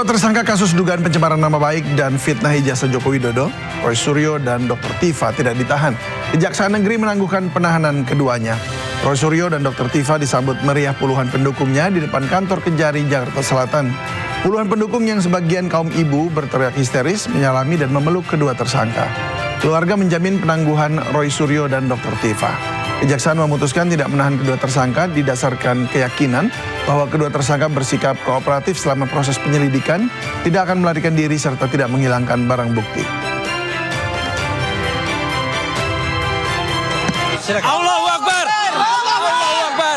Dua tersangka kasus dugaan pencemaran nama baik dan fitnah ijazah Joko Widodo, Roy Suryo dan Dr. Tifa tidak ditahan. Kejaksaan Negeri menangguhkan penahanan keduanya. Roy Suryo dan Dr. Tifa disambut meriah puluhan pendukungnya di depan kantor Kejari, Jakarta Selatan. Puluhan pendukung yang sebagian kaum ibu berteriak histeris menyalami dan memeluk kedua tersangka. Keluarga menjamin penangguhan Roy Suryo dan Dr. Tifa. Kejaksaan memutuskan tidak menahan kedua tersangka didasarkan keyakinan bahwa kedua tersangka bersikap kooperatif selama proses penyelidikan, tidak akan melarikan diri serta tidak menghilangkan barang bukti. Silakan. Allahu Akbar. Allahu Akbar.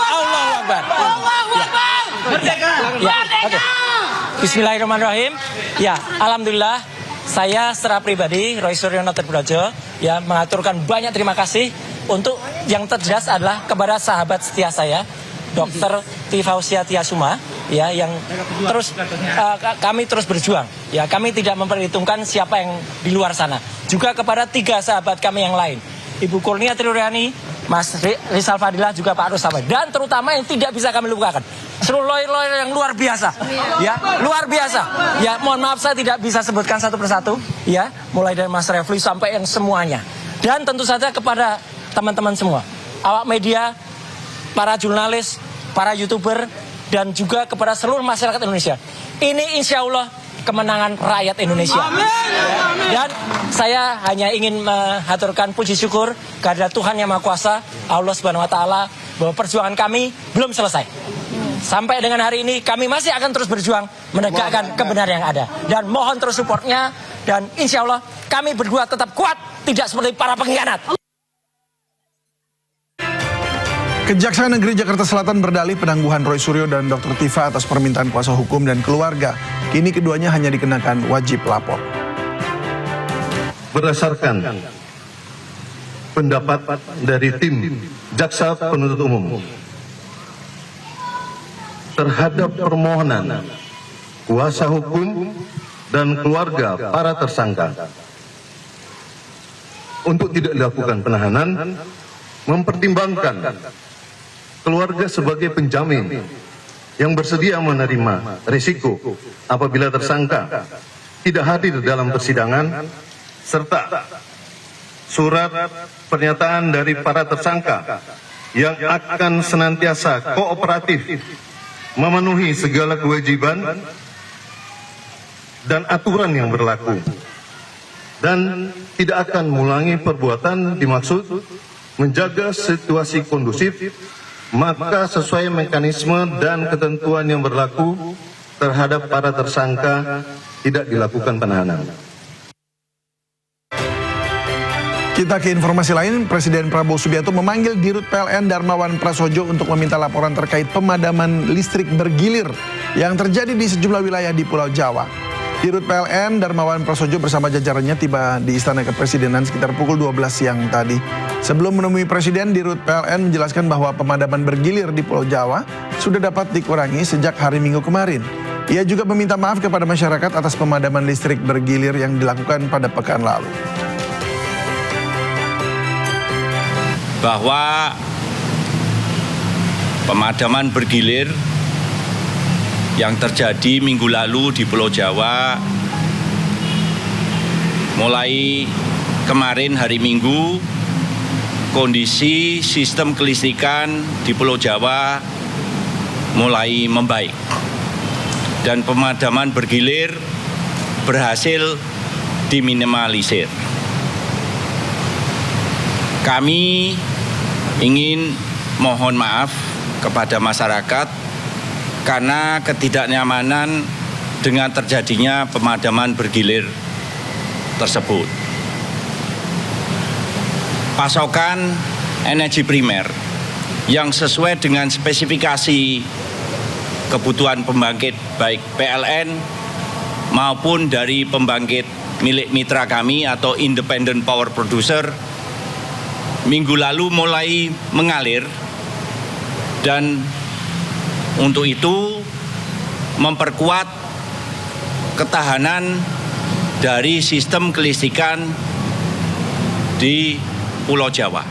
Allahu Akbar. Merdeka. Ya, oke. Bismillahirrahmanirrahim. Ya, alhamdulillah saya secara pribadi Roy Suryo Terpurojo ya mengaturkan banyak terima kasih untuk yang terjelas adalah kepada sahabat setia saya Dr. Tifa Tiasuma ya yang terus kami terus berjuang ya, kami tidak memperhitungkan siapa yang di luar sana, juga kepada tiga sahabat kami yang lain, Ibu Kurnia Triuriani, Mas Rizal Fadilah, juga Pak Rusama, dan terutama yang tidak bisa kami lupakan seluruh lawyer-lawyer yang luar biasa ya, luar biasa ya. Mohon maaf saya tidak bisa sebutkan satu persatu ya, mulai dari Mas Refli sampai yang semuanya, dan tentu saja kepada teman-teman semua, awak media, para jurnalis, para YouTuber, dan juga kepada seluruh masyarakat Indonesia. Ini insya Allah kemenangan rakyat Indonesia. Dan saya hanya ingin mengaturkan puji syukur kepada Tuhan Yang Maha Kuasa, Allah Subhanahu Wa Taala, bahwa perjuangan kami belum selesai. Sampai dengan hari ini kami masih akan terus berjuang menegakkan kebenaran yang ada. Dan mohon terus supportnya, dan insya Allah kami berdua tetap kuat, tidak seperti para pengkhianat. Kejaksaan Negeri Jakarta Selatan berdalih penangguhan Roy Suryo dan Dr. Tifa atas permintaan kuasa hukum dan keluarga. Kini keduanya hanya dikenakan wajib lapor. Berdasarkan pendapat dari tim Jaksa Penuntut Umum terhadap permohonan kuasa hukum dan keluarga para tersangka untuk tidak dilakukan penahanan, mempertimbangkan keluarga sebagai penjamin yang bersedia menerima risiko apabila tersangka tidak hadir dalam persidangan, serta surat pernyataan dari para tersangka yang akan senantiasa kooperatif memenuhi segala kewajiban dan aturan yang berlaku, dan tidak akan mengulangi perbuatan dimaksud, menjaga situasi kondusif, maka sesuai mekanisme dan ketentuan yang berlaku terhadap para tersangka tidak dilakukan penahanan. Kita ke informasi lain, Presiden Prabowo Subianto memanggil Dirut PLN Darmawan Prasojo untuk meminta laporan terkait pemadaman listrik bergilir yang terjadi di sejumlah wilayah di Pulau Jawa. Dirut PLN Darmawan Prasojo bersama jajarannya tiba di Istana Kepresidenan sekitar pukul 12 siang tadi. Sebelum menemui Presiden, Dirut PLN menjelaskan bahwa pemadaman bergilir di Pulau Jawa sudah dapat dikurangi sejak hari Minggu kemarin. Ia juga meminta maaf kepada masyarakat atas pemadaman listrik bergilir yang dilakukan pada pekan lalu. Bahwa pemadaman bergilir yang terjadi minggu lalu di Pulau Jawa, mulai kemarin hari Minggu, kondisi sistem kelistrikan di Pulau Jawa mulai membaik dan pemadaman bergilir berhasil diminimalisir. Kami ingin mohon maaf kepada masyarakat karena ketidaknyamanan dengan terjadinya pemadaman bergilir tersebut. Pasokan energi primer yang sesuai dengan spesifikasi kebutuhan pembangkit baik PLN maupun dari pembangkit milik mitra kami atau Independent Power Producer minggu lalu mulai mengalir, dan untuk itu memperkuat ketahanan dari sistem kelistrikan di Pulau Jawa.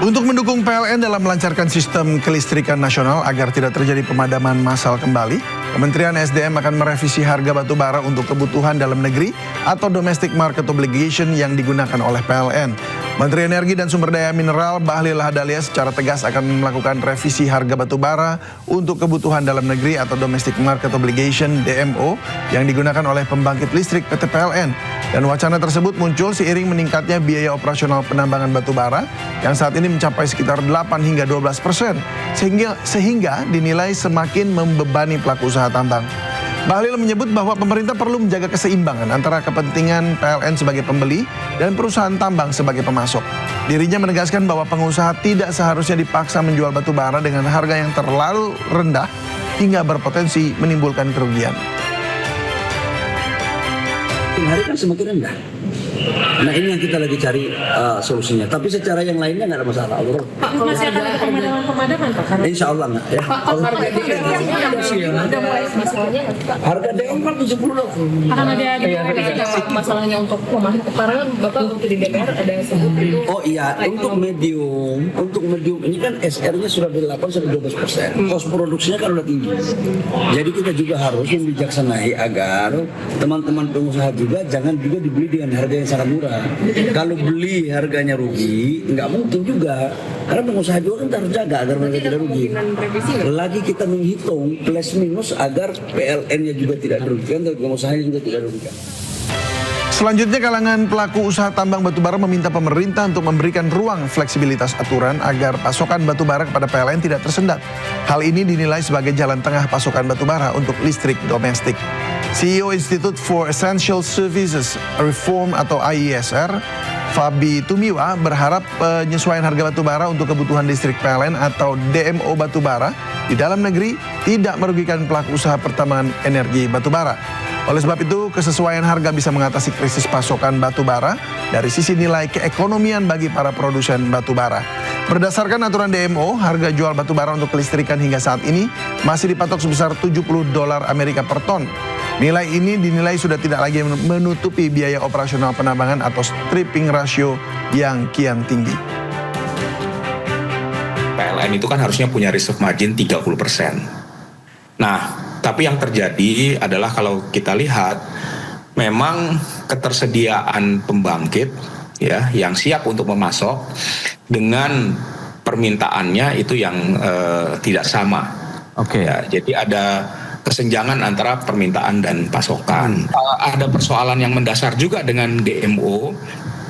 Untuk mendukung PLN dalam melancarkan sistem kelistrikan nasional agar tidak terjadi pemadaman massal kembali, Kementerian SDM akan merevisi harga batu bara untuk kebutuhan dalam negeri atau domestic market obligation yang digunakan oleh PLN. Menteri Energi dan Sumber Daya Mineral Bahlil Lahadalia secara tegas akan melakukan revisi harga batu bara untuk kebutuhan dalam negeri atau domestic market obligation DMO yang digunakan oleh pembangkit listrik PT PLN. Dan wacana tersebut muncul seiring meningkatnya biaya operasional penambangan batu bara yang saat ini mencapai sekitar 8 hingga 12%, sehingga dinilai semakin membebani pelaku usaha tambang. Bahlil menyebut bahwa pemerintah perlu menjaga keseimbangan antara kepentingan PLN sebagai pembeli dan perusahaan tambang sebagai pemasok. Dirinya menegaskan bahwa pengusaha tidak seharusnya dipaksa menjual batu bara dengan harga yang terlalu rendah hingga berpotensi menimbulkan kerugian. Hari kan semakin rendah. Nah ini yang kita lagi cari solusinya. Tapi secara yang lainnya nggak ada masalah. Pak, masih akan ada pemadaman Pak? Insya Allah nggak ya. Harga DM kan 70 loh. Akan ada masalahnya untuk pemadaman. Karena Bapak waktu di DPR ada sebut itu. Oh iya, untuk medium ini kan SR-nya sudah dari 8 sampai 12%. Kos produksinya kan udah tinggi. Jadi kita juga harus membijaksanai agar teman-teman pengusaha juga jangan juga dibeli dengan harga yang sangat murah. Kalau beli harganya rugi, nggak mungkin juga. Karena pengusaha juga kan harus jaga agar mereka tidak rugi. Lagi kita menghitung plus minus agar PLN-nya juga tidak dirugikan dan pengusahanya juga tidak dirugikan. Selanjutnya, kalangan pelaku usaha tambang batubara meminta pemerintah untuk memberikan ruang fleksibilitas aturan agar pasokan batubara kepada PLN tidak tersendat. Hal ini dinilai sebagai jalan tengah pasokan batubara untuk listrik domestik. CEO Institute for Essential Services Reform atau IESR, Fabi Tumiwa, berharap penyesuaian harga batubara untuk kebutuhan listrik PLN atau DMO batubara di dalam negeri tidak merugikan pelaku usaha pertambangan energi batubara. Oleh sebab itu, kesesuaian harga bisa mengatasi krisis pasokan batubara dari sisi nilai keekonomian bagi para produsen batubara. Berdasarkan aturan DMO, harga jual batubara untuk kelistrikan hingga saat ini masih dipatok sebesar $70 Amerika per ton. Nilai ini dinilai sudah tidak lagi menutupi biaya operasional penambangan atau stripping ratio yang kian tinggi. PLN itu kan harusnya punya reserve margin 30%. Nah, tapi yang terjadi adalah kalau kita lihat memang ketersediaan pembangkit ya yang siap untuk memasok dengan permintaannya itu yang tidak sama. Oke. Ya, jadi ada kesenjangan antara permintaan dan pasokan. Ada persoalan yang mendasar juga dengan DMO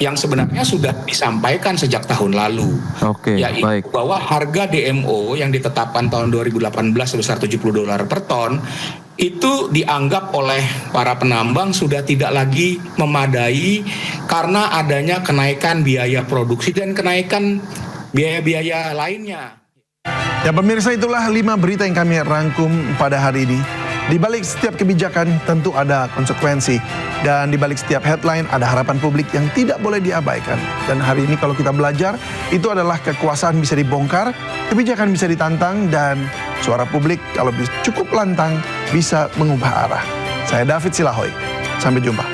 yang sebenarnya sudah disampaikan sejak tahun lalu. Oke, yaitu baik. Bahwa harga DMO yang ditetapkan tahun 2018 sebesar $70 per ton itu dianggap oleh para penambang sudah tidak lagi memadai karena adanya kenaikan biaya produksi dan kenaikan biaya-biaya lainnya. Ya pemirsa, itulah 5 berita yang kami rangkum pada hari ini. Di balik setiap kebijakan tentu ada konsekuensi. Dan di balik setiap headline ada harapan publik yang tidak boleh diabaikan. Dan hari ini kalau kita belajar, itu adalah kekuasaan bisa dibongkar, kebijakan bisa ditantang, dan suara publik kalau cukup lantang bisa mengubah arah. Saya David Silahoy, sampai jumpa.